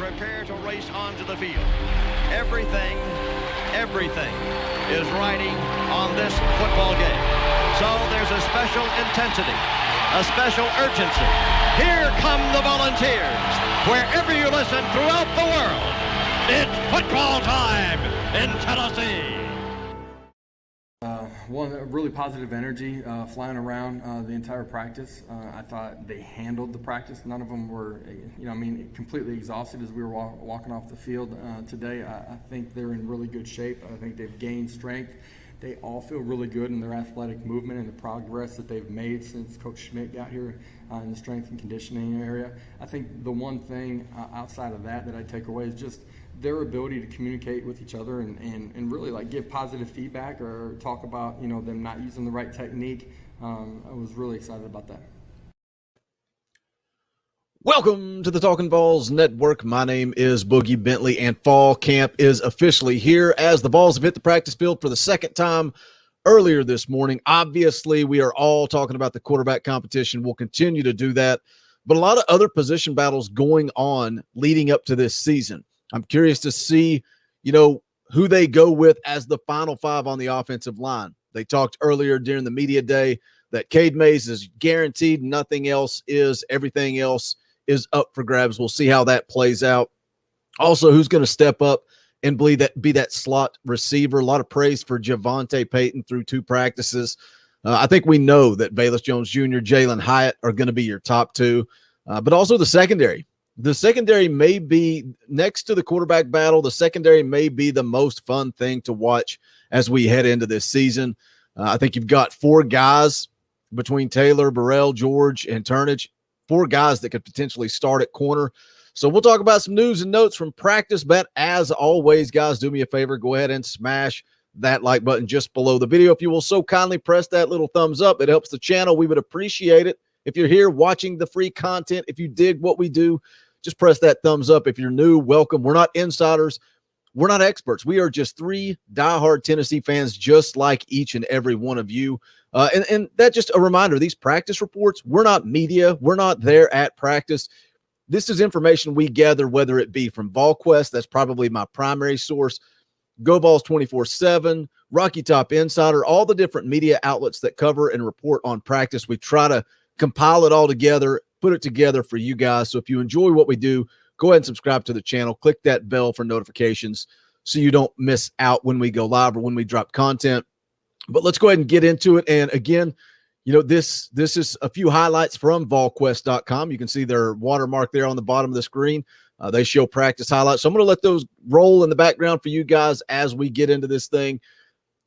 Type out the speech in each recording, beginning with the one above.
prepare to race onto the field. Everything is riding on this football game. So there's a special intensity, a special urgency. Here come the Volunteers. Wherever you listen throughout the world, it's football time in Tennessee. One really positive energy flying around the entire practice. I thought they handled the practice. None of them were, completely exhausted as we were walking off the field today. I think they're in really good shape. I think they've gained strength. They all feel really good in their athletic movement and the progress that they've made since Coach Schmidt got here in the strength and conditioning area. I think the one thing outside of that I take away is just their ability to communicate with each other and really like give positive feedback or talk about them not using the right technique. I was really excited about that. Welcome to the Talkin VAWLS Network. My name is Boogie Bentley, and fall camp is officially here as the Vols have hit the practice field for the second time earlier this morning. Obviously, we are all talking about the quarterback competition. We'll continue to do that, but a lot of other position battles going on leading up to this season. I'm curious to see, who they go with as the final five on the offensive line. They talked earlier during the media day that Cade Mays is guaranteed. Nothing else is. Everything else is up for grabs. We'll see how that plays out. Also, who's going to step up and be that slot receiver? A lot of praise for Javonte Payton through 2 practices. I think we know that Bayless Jones Jr., Jalen Hyatt are going to be your top 2, but also the secondary. The secondary may be, next to the quarterback battle, the secondary may be the most fun thing to watch as we head into this season. I think you've got 4 guys between Taylor, Burrell, George, and Turnage, 4 guys that could potentially start at corner. So we'll talk about some news and notes from practice. But as always, guys, do me a favor, go ahead and smash that like button just below the video. If you will so kindly press that little thumbs up, it helps the channel. We would appreciate it. If you're here watching the free content, if you dig what we do, just press that thumbs up. If you're new, welcome. We're not insiders. We're not experts. We are just 3 diehard Tennessee fans, just like each and every one of you. And that's just a reminder, these practice reports, we're not media. We're not there at practice. This is information we gather, whether it be from VolQuest, that's probably my primary source, Go Vols 24/7, Rocky Top Insider, all the different media outlets that cover and report on practice. We try to compile it all together, put it together for you guys. So if you enjoy what we do, go ahead and subscribe to the channel. Click that bell for notifications so you don't miss out when we go live or when we drop content. But let's go ahead and get into it. And again, this is a few highlights from volquest.com. You can see their watermark there on the bottom of the screen. They show practice highlights. So I'm going to let those roll in the background for you guys as we get into this thing.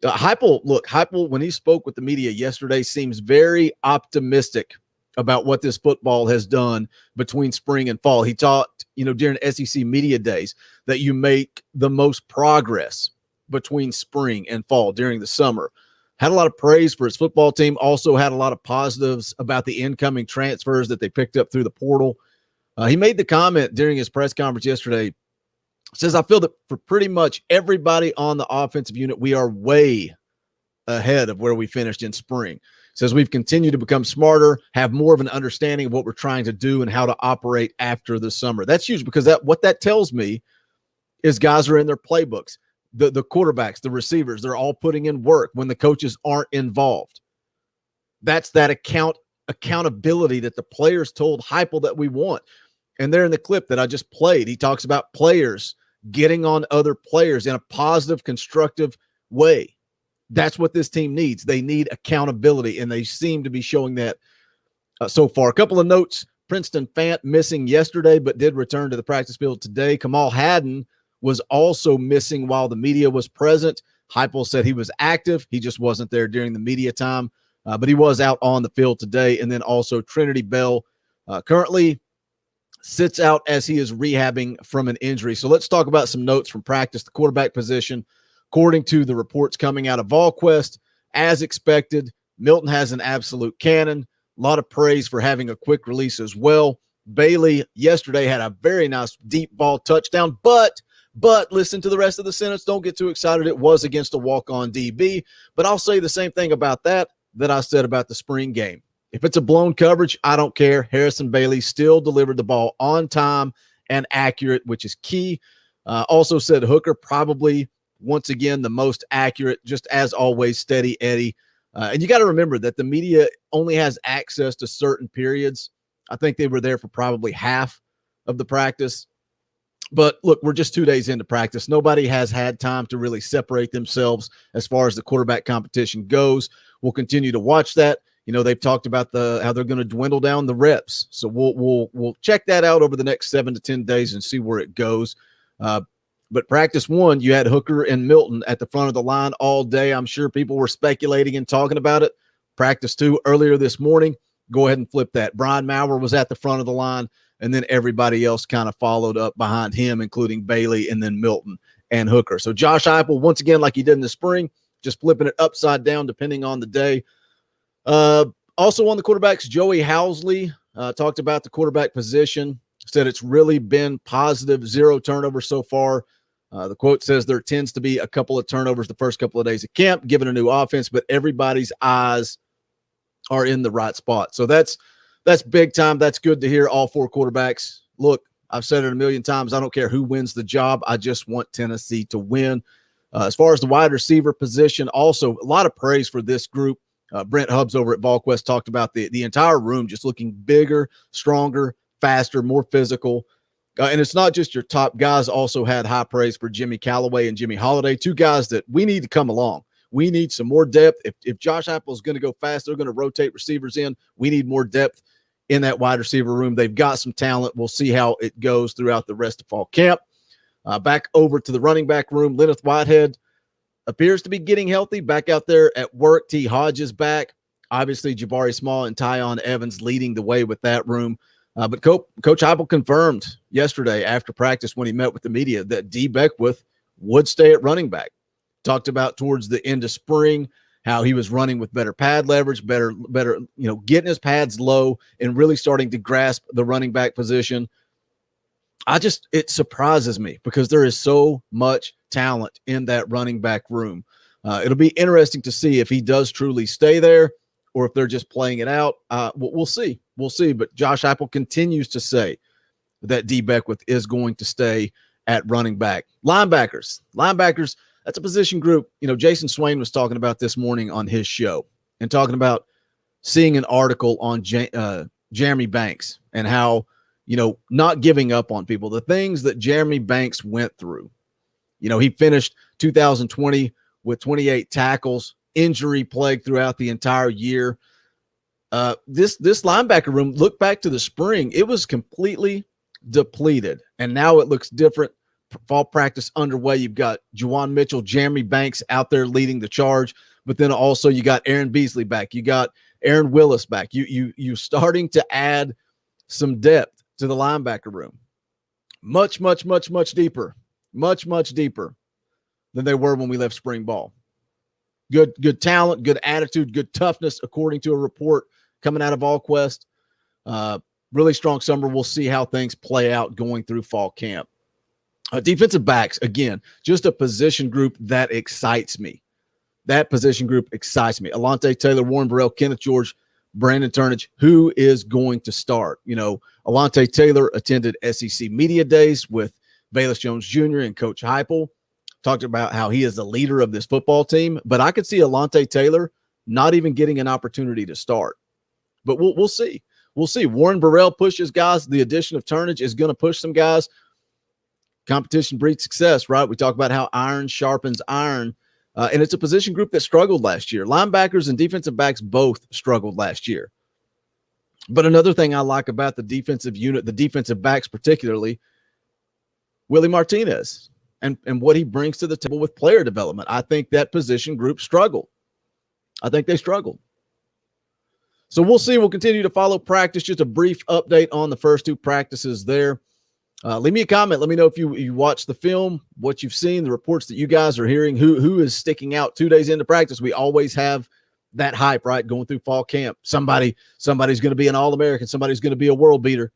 Heupel, when he spoke with the media yesterday, seems very optimistic about what this football has done between spring and fall. He talked, during SEC media days that you make the most progress between spring and fall during the summer. Had a lot of praise for his football team. Also had a lot of positives about the incoming transfers that they picked up through the portal. He made the comment during his press conference yesterday, says, I feel that for pretty much everybody on the offensive unit, we are way ahead of where we finished in spring. Says we've continued to become smarter, have more of an understanding of what we're trying to do and how to operate after the summer. That's huge because what that tells me is guys are in their playbooks. The quarterbacks, the receivers, they're all putting in work when the coaches aren't involved. That's that accountability that the players told Heupel that we want. And there in the clip that I just played, he talks about players getting on other players in a positive, constructive way. That's what this team needs. They need accountability, and they seem to be showing that so far. A couple of notes. Princeton Fant missing yesterday, but did return to the practice field today. Kamal Haddon was also missing while the media was present. Heupel said he was active. He just wasn't there during the media time, but he was out on the field today. And then also Trinity Bell currently sits out as he is rehabbing from an injury. So let's talk about some notes from practice. The quarterback position, according to the reports coming out of VolQuest, as expected, Milton has an absolute cannon. A lot of praise for having a quick release as well. Bailey yesterday had a very nice deep ball touchdown, but listen to the rest of the sentence. Don't get too excited. It was against a walk-on DB, but I'll say the same thing about that I said about the spring game. If it's a blown coverage, I don't care. Harrison Bailey still delivered the ball on time and accurate, which is key. Also said Hooker probably, once again, the most accurate, just as always, steady Eddie. And you got to remember that the media only has access to certain periods. I think they were there for probably half of the practice. But look, we're just 2 days into practice. Nobody has had time to really separate themselves as far as the quarterback competition goes. We'll continue to watch that. They've talked about how they're going to dwindle down the reps. So we'll check that out over the next 7 to 10 days and see where it goes. But practice one, you had Hooker and Milton at the front of the line all day. I'm sure people were speculating and talking about it. Practice two earlier this morning, go ahead and flip that. Brian Maurer was at the front of the line, and then everybody else kind of followed up behind him, including Bailey and then Milton and Hooker. So Josh Heupel, once again, like he did in the spring, just flipping it upside down depending on the day. Also on the quarterbacks, Joey Housley talked about the quarterback position, said it's really been positive, 0 turnovers so far. The quote says there tends to be a couple of turnovers the first couple of days of camp, given a new offense, but everybody's eyes are in the right spot. So that's big time. That's good to hear. All 4 quarterbacks. Look, I've said it a million times. I don't care who wins the job. I just want Tennessee to win. As far as the wide receiver position, also a lot of praise for this group. Brent Hubbs over at VolQuest talked about the entire room just looking bigger, stronger, faster, more physical. And it's not just your top guys. Also had high praise for Jimmy Callaway and Jimmy Holiday, 2 guys that we need to come along. We need some more depth. If Josh Heupel is going to go fast, they're going to rotate receivers in. We need more depth in that wide receiver room. They've got some talent. We'll see how it goes throughout the rest of fall camp. Back over to the running back room, Lenneth Whitehead appears to be getting healthy, back out there at work. T. Hodges back. Obviously, Jabari Small and Tyon Evans leading the way with that room. But Coach Heupel confirmed yesterday after practice when he met with the media that D. Beckwith would stay at running back. Talked about towards the end of spring how he was running with better pad leverage, better, getting his pads low and really starting to grasp the running back position. It surprises me because there is so much talent in that running back room. It'll be interesting to see if he does truly stay there or if they're just playing it out. We'll see. We'll see. But Josh Heupel continues to say that D. Beckwith is going to stay at running back. Linebackers, that's a position group. Jason Swain was talking about this morning on his show and talking about seeing an article on Jeremy Banks and how, not giving up on people, the things that Jeremy Banks went through. He finished 2020 with 28 tackles, injury plague throughout the entire year. This linebacker room, look back to the spring, it was completely depleted, and now it looks different. Fall practice underway. You've got Juwan Mitchell, Jeremy Banks out there leading the charge, but then also you got Aaron Beasley back. You got Aaron Willis back. You starting to add some depth to the linebacker room. Much deeper than they were when we left spring ball. Good talent, good attitude, good toughness, according to a report coming out of VolQuest. Really strong summer. We'll see how things play out going through fall camp. Defensive backs, again, just a position group that excites me. That position group excites me. Alontae Taylor, Warren Burrell, Kenneth George, Brandon Turnage. Who is going to start? Alontae Taylor attended SEC Media Days with Bayless Jones Jr. and Coach Heupel. Talked about how he is the leader of this football team, but I could see Alontae Taylor not even getting an opportunity to start. But we'll see. We'll see. Warren Burrell pushes guys. The addition of Turnage is going to push some guys. Competition breeds success, right? We talk about how iron sharpens iron, and it's a position group that struggled last year. Linebackers and defensive backs both struggled last year. But another thing I like about the defensive unit, the defensive backs particularly, Willie Martinez and what he brings to the table with player development. I think that position group struggled. I think they struggled. So we'll see. We'll continue to follow practice. Just a brief update on the first 2 practices there. Leave me a comment. Let me know if you watched the film, what you've seen, the reports that you guys are hearing, who is sticking out 2 days into practice. We always have that hype, right, going through fall camp. Somebody's going to be an All-American. Somebody's going to be a world beater.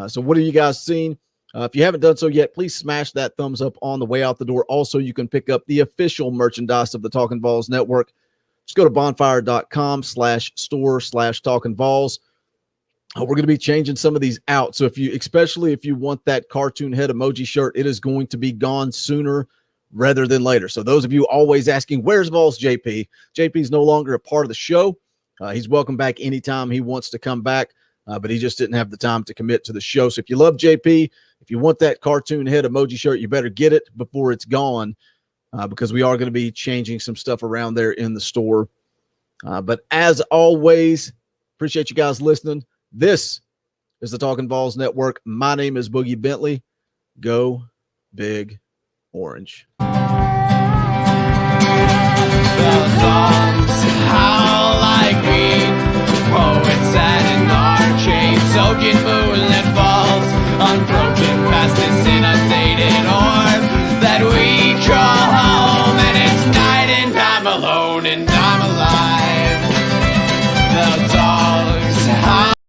So what have you guys seen? If you haven't done so yet, please smash that thumbs up on the way out the door. Also, you can pick up the official merchandise of the Talkin VAWLS Network. Just go to bonfire.com/store/Talkin VAWLS. We're going to be changing some of these out. So especially if you want that cartoon head emoji shirt, it is going to be gone sooner rather than later. So those of you always asking, where's Vols JP? JP is no longer a part of the show. He's welcome back anytime he wants to come back, but he just didn't have the time to commit to the show. So if you love JP, if you want that cartoon head emoji shirt, you better get it before it's gone, because we are going to be changing some stuff around there in the store. But as always, appreciate you guys listening. This is the Talkin Vols Network. My name is Boogie Bentley. Go Big Orange. The Vols